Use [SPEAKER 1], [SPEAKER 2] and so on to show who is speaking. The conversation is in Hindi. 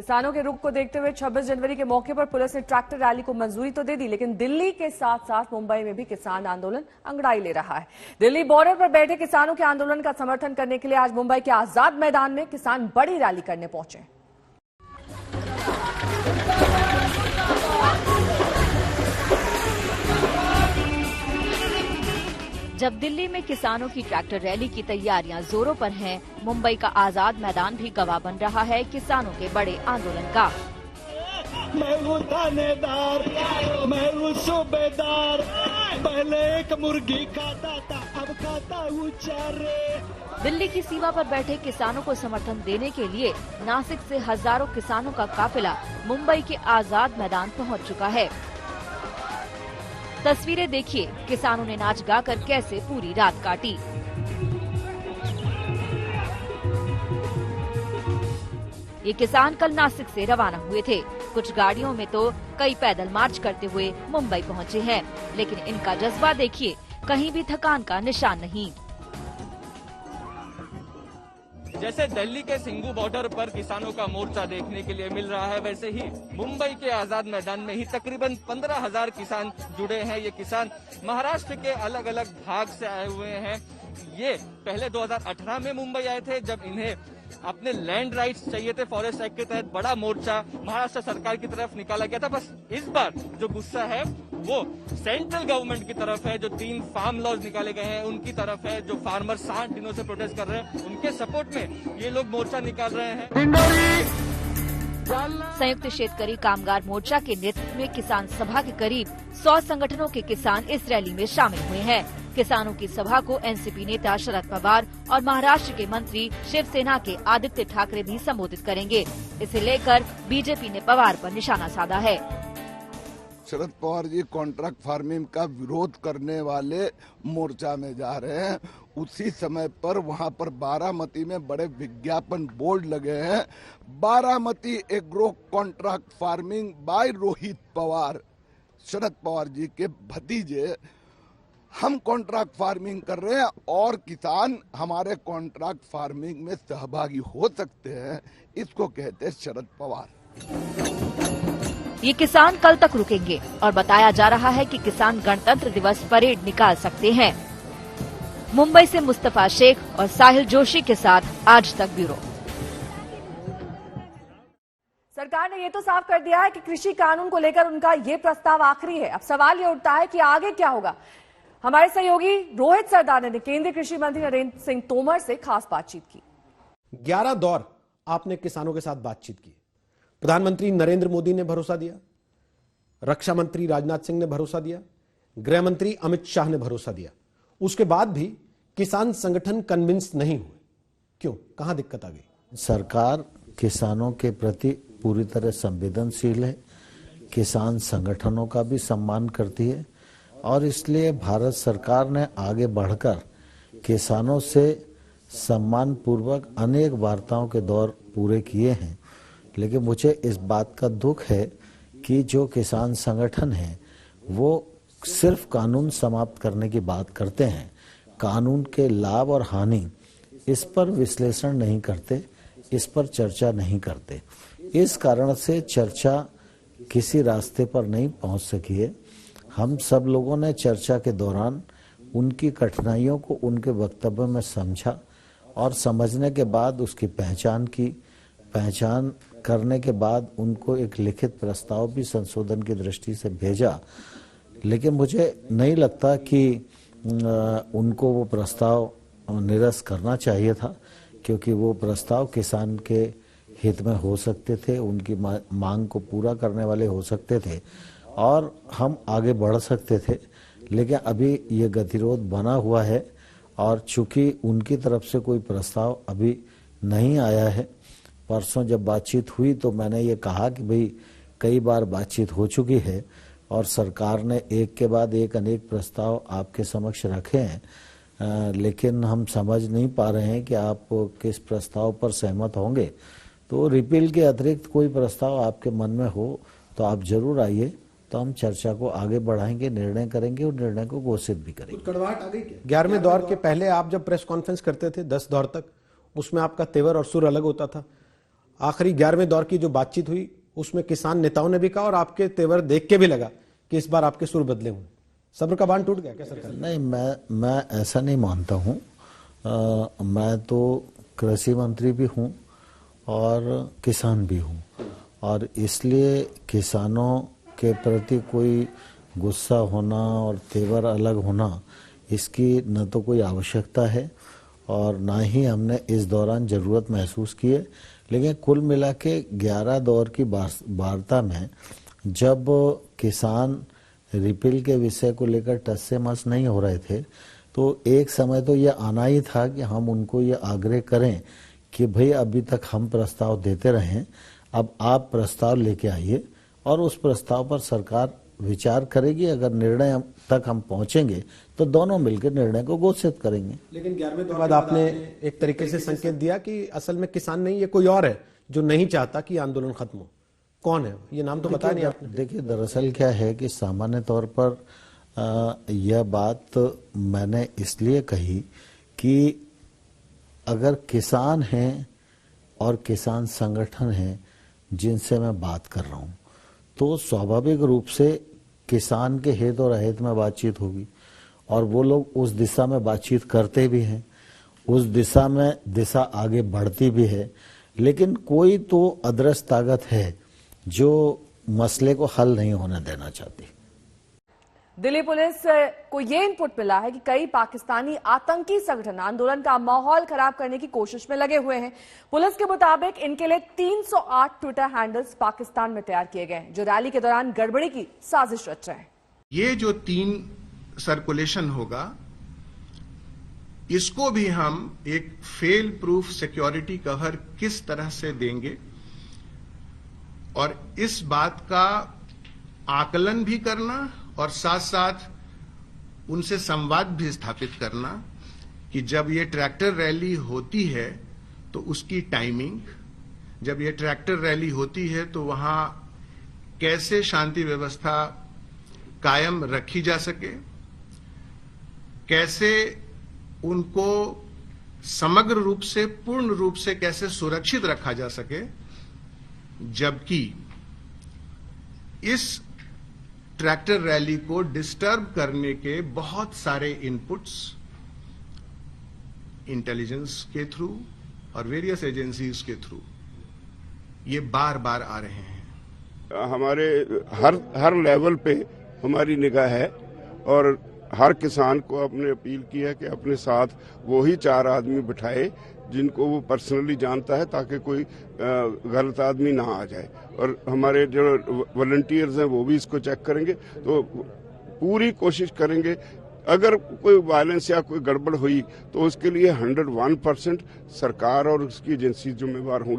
[SPEAKER 1] किसानों के रुख को देखते हुए 26 जनवरी के मौके पर पुलिस ने ट्रैक्टर रैली को मंजूरी तो दे दी, लेकिन दिल्ली के साथ साथ मुंबई में भी किसान आंदोलन अंगड़ाई ले रहा है। दिल्ली बॉर्डर पर बैठे किसानों के आंदोलन का समर्थन करने के लिए आज मुंबई के आजाद मैदान में किसान बड़ी रैली करने पहुंचे।
[SPEAKER 2] जब दिल्ली में किसानों की ट्रैक्टर रैली की तैयारियां जोरों पर हैं, मुंबई का आजाद मैदान भी गवाह बन रहा है किसानों के बड़े आंदोलन का।
[SPEAKER 3] मैं हूँ थानेदार, मैं हूँ सूबेदार, पहले एक मुर्गी खाता था, अब खाता हूँ चारे।
[SPEAKER 2] दिल्ली की सीमा पर बैठे किसानों को समर्थन देने के लिए नासिक से हजारों किसानों का काफिला मुंबई के आजाद मैदान पहुंच चुका है। तस्वीरें देखिए, किसानों ने नाच गाकर कैसे पूरी रात काटी। ये किसान कल नासिक से रवाना हुए थे। कुछ गाड़ियों में तो कई पैदल मार्च करते हुए मुंबई पहुंचे हैं, लेकिन इनका जज्बा देखिए, कहीं भी थकान का निशान नहीं।
[SPEAKER 4] जैसे दिल्ली के सिंघू बॉर्डर पर किसानों का मोर्चा देखने के लिए मिल रहा है, वैसे ही मुंबई के आजाद मैदान में ही तकरीबन 15,000 किसान जुड़े हैं। ये किसान महाराष्ट्र के अलग अलग भाग से आए हुए हैं। ये पहले 2018 में मुंबई आए थे, जब इन्हें अपने लैंड राइट्स चाहिए थे। फॉरेस्ट एक्ट के तहत बड़ा मोर्चा महाराष्ट्र सरकार की तरफ निकाला गया था। बस इस बार जो गुस्सा है वो सेंट्रल गवर्नमेंट की तरफ है। जो 3 फार्म लॉज निकाले गए हैं उनकी तरफ है। जो फार्मर 60 दिनों से प्रोटेस्ट कर रहे हैं, उनके सपोर्ट में ये लोग मोर्चा निकाल रहे हैं।
[SPEAKER 2] संयुक्त शेतकरी कामगार मोर्चा के नेतृत्व में किसान सभा के करीब 100 संगठनों के किसान इस रैली में शामिल हुए हैं। किसानों की सभा को एनसीपी नेता शरद पवार और महाराष्ट्र के मंत्री शिवसेना के आदित्य ठाकरे भी संबोधित करेंगे। इसे लेकर बीजेपी ने पवार पर निशाना साधा है।
[SPEAKER 5] शरद पवार जी कॉन्ट्रैक्ट फार्मिंग का विरोध करने वाले मोर्चा में जा रहे हैं। उसी समय पर वहां पर बारामती में बड़े विज्ञापन बोर्ड लगे हैं, Baramati agro contract farming by Rohit Pawar, Sharad Pawar ji के भतीजे। हम कॉन्ट्रैक्ट फार्मिंग कर रहे हैं और किसान हमारे कॉन्ट्रैक्ट फार्मिंग में सहभागी हो सकते हैं, इसको कहते हैं शरद पवार।
[SPEAKER 2] ये किसान कल तक रुकेंगे और बताया जा रहा है कि किसान गणतंत्र दिवस परेड निकाल सकते हैं। मुंबई से मुस्तफा शेख और साहिल जोशी के साथ आज तक ब्यूरो।
[SPEAKER 1] सरकार ने ये तो साफ कर दिया है कि कृषि कानून को लेकर उनका ये प्रस्ताव आखिरी है। अब सवाल ये उठता है कि आगे क्या होगा। हमारे सहयोगी रोहित सरदार ने केंद्रीय कृषि मंत्री नरेंद्र सिंह तोमर से खास बातचीत की।
[SPEAKER 6] 11 दौर आपने किसानों के साथ बातचीत की। प्रधानमंत्री नरेंद्र मोदी ने भरोसा दिया, रक्षा मंत्री राजनाथ सिंह ने भरोसा दिया, गृह मंत्री अमित शाह ने भरोसा दिया। उसके बाद भी किसान संगठन कन्विंस नहीं हुए। क्यों? कहां दिक्कत आ गई?
[SPEAKER 7] सरकार किसानों के प्रति पूरी तरह संवेदनशील है, किसान संगठनों का भी सम्मान करती है और इसलिए भारत सरकार ने आगे बढ़कर किसानों से सम्मान पूर्वक अनेक वार्ताओं के दौर पूरे किए हैं। लेकिन मुझे इस बात का दुख है कि जो किसान संगठन हैं वो सिर्फ कानून समाप्त करने की बात करते हैं, कानून के लाभ और हानि इस पर विश्लेषण नहीं करते, इस पर चर्चा नहीं करते। इस कारण से चर्चा किसी रास्ते पर नहीं पहुंच सकी है। हम सब लोगों ने चर्चा के दौरान उनकी कठिनाइयों को उनके वक्तव्य में समझा और समझने के बाद उसकी पहचान की। पहचान करने के बाद उनको एक लिखित प्रस्ताव भी संशोधन की दृष्टि से भेजा। लेकिन मुझे नहीं लगता कि उनको वो प्रस्ताव निरस्त करना चाहिए था, क्योंकि वो प्रस्ताव किसान के हित में हो सकते थे, उनकी मांग को पूरा करने वाले हो सकते थे और हम आगे बढ़ सकते थे। लेकिन अभी ये गतिरोध बना हुआ है और चूंकि उनकी तरफ से कोई प्रस्ताव अभी नहीं आया है, परसों जब बातचीत हुई तो मैंने ये कहा कि भाई कई बार बातचीत हो चुकी है और सरकार ने एक के बाद एक अनेक प्रस्ताव आपके समक्ष रखे हैं, लेकिन हम समझ नहीं पा रहे हैं कि आप किस प्रस्ताव पर सहमत होंगे। तो रिपील के अतिरिक्त कोई प्रस्ताव आपके मन में हो तो आप जरूर आइए, तो हम चर्चा को आगे बढ़ाएंगे, निर्णय करेंगे और निर्णय को घोषित भी करेंगे।
[SPEAKER 6] कड़वाहट आ गई क्या? 11वें दौर के पहले आप जब प्रेस कॉन्फ्रेंस करते थे 10 दौर तक, उसमें आपका तेवर और सुर अलग होता था। आखिरी 11वें दौर की जो बातचीत हुई उसमें किसान नेताओं ने भी कहा और आपके तेवर देख के भी लगा कि इस बार आपके सुर बदले हुए, सब्र का बांध टूट गया क्या सरकार?
[SPEAKER 7] नहीं, मैं ऐसा नहीं मानता हूँ। मैं तो कृषि मंत्री भी हूँ और किसान भी हूँ, और इसलिए किसानों के प्रति कोई गुस्सा होना और तेवर अलग होना, इसकी न तो कोई आवश्यकता है और ना ही हमने इस दौरान ज़रूरत महसूस की है। लेकिन कुल मिला के 11 दौर की वार्ता में जब किसान रिपील के विषय को लेकर टस से मस नहीं हो रहे थे, तो एक समय तो ये आना ही था कि हम उनको ये आग्रह करें कि भाई अभी तक हम प्रस्ताव देते रहे, अब आप प्रस्ताव लेके आइए और उस प्रस्ताव पर सरकार विचार करेगी। अगर निर्णय तक हम पहुंचेंगे तो दोनों मिलकर निर्णय को घोषित करेंगे।
[SPEAKER 6] लेकिन 11वें दौर बाद आपने एक तरीके से संकेत दिया कि असल में किसान नहीं, ये कोई और है जो नहीं चाहता कि आंदोलन खत्म हो। कौन है ये? नाम तो बता नहीं आपने।
[SPEAKER 7] देखिए, दरअसल क्या है कि सामान्य तौर पर यह बात मैंने इसलिए कही कि अगर किसान हैं और किसान संगठन हैं जिनसे मैं बात कर रहा हूं, तो स्वाभाविक रूप से किसान के हित और अहित में बातचीत होगी और वो लोग उस दिशा में बातचीत करते भी हैं, उस दिशा आगे बढ़ती भी है। लेकिन कोई तो अदृश्य ताकत है जो मसले को हल नहीं होने देना चाहती।
[SPEAKER 1] दिल्ली पुलिस को ये इनपुट मिला है कि कई पाकिस्तानी आतंकी संगठन आंदोलन का माहौल खराब करने की कोशिश में लगे हुए हैं। पुलिस के मुताबिक इनके लिए 308 ट्विटर हैंडल्स पाकिस्तान में तैयार किए गए जो रैली के दौरान गड़बड़ी की साजिश रच रहे हैं।
[SPEAKER 8] ये जो 3 सर्कुलेशन होगा, इसको भी हम एक फेल प्रूफ सिक्योरिटी कवर किस तरह से देंगे और इस बात का आकलन भी करना और साथ साथ उनसे संवाद भी स्थापित करना कि जब ये ट्रैक्टर रैली होती है तो उसकी टाइमिंग, जब ये ट्रैक्टर रैली होती है तो वहां कैसे शांति व्यवस्था कायम रखी जा सके, कैसे उनको समग्र रूप से, पूर्ण रूप से कैसे सुरक्षित रखा जा सके, जबकि इस ट्रैक्टर रैली को डिस्टर्ब करने के बहुत सारे इनपुट्स इंटेलिजेंस के थ्रू और वेरियस एजेंसीज के थ्रू ये बार बार आ रहे हैं।
[SPEAKER 9] हमारे हर लेवल पे हमारी निगाह है और हर किसान को अपने अपील की है कि अपने साथ वो ही 4 आदमी बिठाए जिनको वो पर्सनली जानता है, ताकि कोई गलत आदमी ना आ जाए। और हमारे जो वॉलंटियर्स हैं वो भी इसको चेक करेंगे, तो पूरी कोशिश करेंगे अगर कोई वायलेंस या कोई गड़बड़ हुई तो उसके लिए 101% सरकार और उसकी एजेंसी जिम्मेवार होंगी।